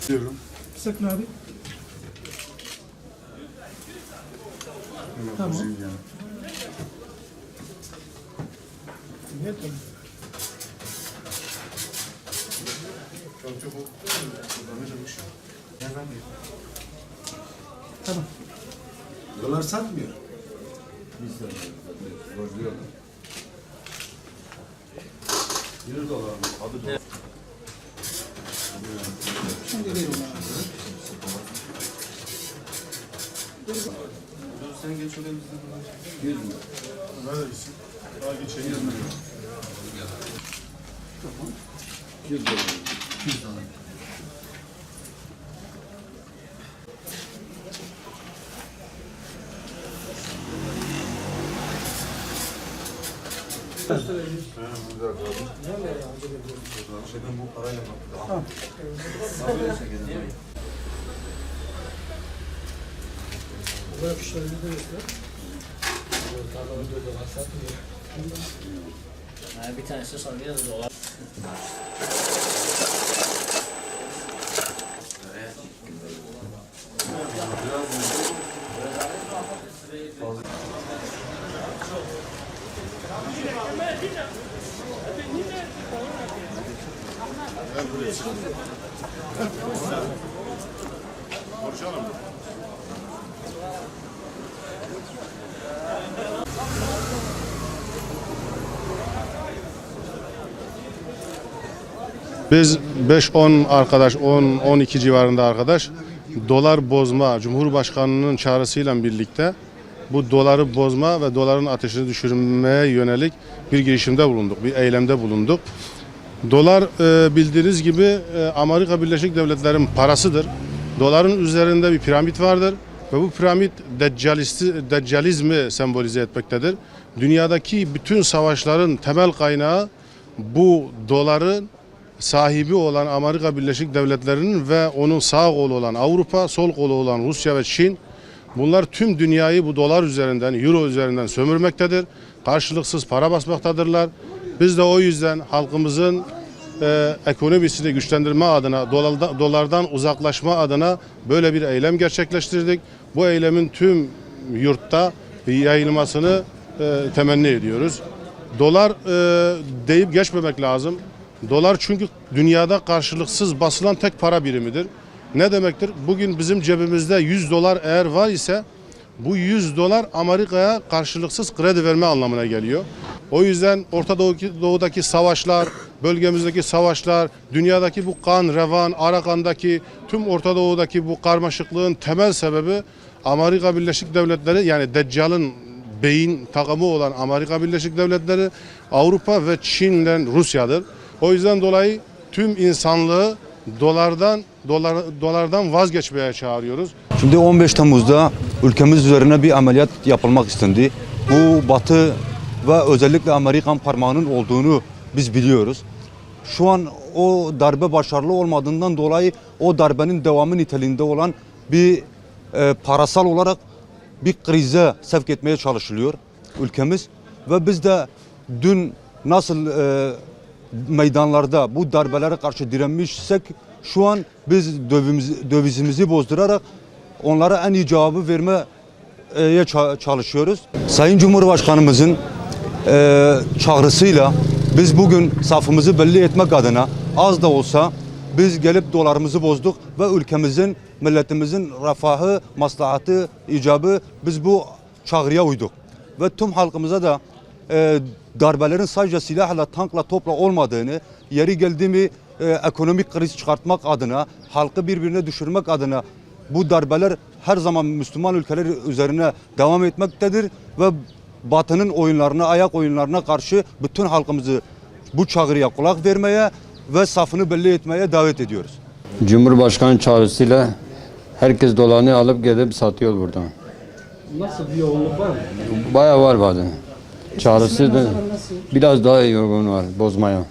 Diyorum. Sakın abi. Tamam. Evet, tamam. Tamam. Dolar satmıyor. Şimdi verin abi. Sen geç oraya bizden. 100 mü? Nerede gitsin? Daha geçen 100 mü? Tamam. 100 dolar. 200 dolar. Şeyden bu parayla bak. Tamam. Bu akışlarını da göster. Bir tanesi sanıyor dolar. Konuşalım. Biz 5-10 arkadaş, 10-12 civarında arkadaş dolar bozma, Cumhurbaşkanı'nın çağrısıyla birlikte bu doları bozma ve doların ateşini düşürmeye yönelik bir girişimde bulunduk, bir eylemde bulunduk. Dolar bildiğiniz gibi Amerika Birleşik Devletleri'nin parasıdır. Doların üzerinde bir piramit vardır ve bu piramit deccalizmi sembolize etmektedir. Dünyadaki bütün savaşların temel kaynağı bu doların sahibi olan Amerika Birleşik Devletleri'nin ve onun sağ kolu olan Avrupa, sol kolu olan Rusya ve Çin. Bunlar tüm dünyayı bu dolar üzerinden, euro üzerinden sömürmektedir. Karşılıksız para basmaktadırlar. Biz de o yüzden halkımızın ekonomisini güçlendirme adına, dolardan uzaklaşma adına böyle bir eylem gerçekleştirdik. Bu eylemin tüm yurtta yayılmasını temenni ediyoruz. Dolar deyip geçmemek lazım. Dolar çünkü dünyada karşılıksız basılan tek para birimidir. Ne demektir? Bugün bizim cebimizde 100 dolar eğer var ise bu 100 dolar Amerika'ya karşılıksız kredi verme anlamına geliyor. O yüzden Orta Doğu'daki savaşlar, bölgemizdeki savaşlar, dünyadaki bu kan, revan, Arakan'daki tüm Orta Doğu'daki bu karmaşıklığın temel sebebi Amerika Birleşik Devletleri, yani Deccal'ın beyin takımı olan Amerika Birleşik Devletleri, Avrupa ve Çin'le Rusya'dır. O yüzden dolayı tüm insanlığı dolardan vazgeçmeye çağırıyoruz. Şimdi 15 Temmuz'da ülkemiz üzerine bir ameliyat yapılmak istendi. Bu Batı ve özellikle Amerikan parmağının olduğunu biz biliyoruz. Şu an o darbe başarılı olmadığından dolayı o darbenin devamı niteliğinde olan bir parasal olarak bir krize sevk etmeye çalışılıyor ülkemiz. Ve biz de dün nasıl meydanlarda bu darbelere karşı direnmişsek şu an biz dövizimizi bozdurarak onlara en iyi cevabı vermeye çalışıyoruz. Sayın Cumhurbaşkanımızın çağrısıyla biz bugün safımızı belli etmek adına az da olsa biz gelip dolarımızı bozduk ve ülkemizin, milletimizin refahı, maslahatı, icabı biz bu çağrıya uyduk. Ve tüm halkımıza da darbelerin sadece silahla, tankla, topla olmadığını, yeri geldi mi ekonomik kriz çıkartmak adına, halkı birbirine düşürmek adına bu darbeler her zaman Müslüman ülkeler üzerine devam etmektedir ve Batı'nın oyunlarına, ayak oyunlarına karşı bütün halkımızı bu çağrıya kulak vermeye ve safını belli etmeye davet ediyoruz. Cumhurbaşkanı çağrısıyla herkes dolarını alıp gelip satıyor buradan. Nasıl bir yoğunluk var mı? Bayağı var bazen. Çağrısı da biraz daha yoğun var bozmaya.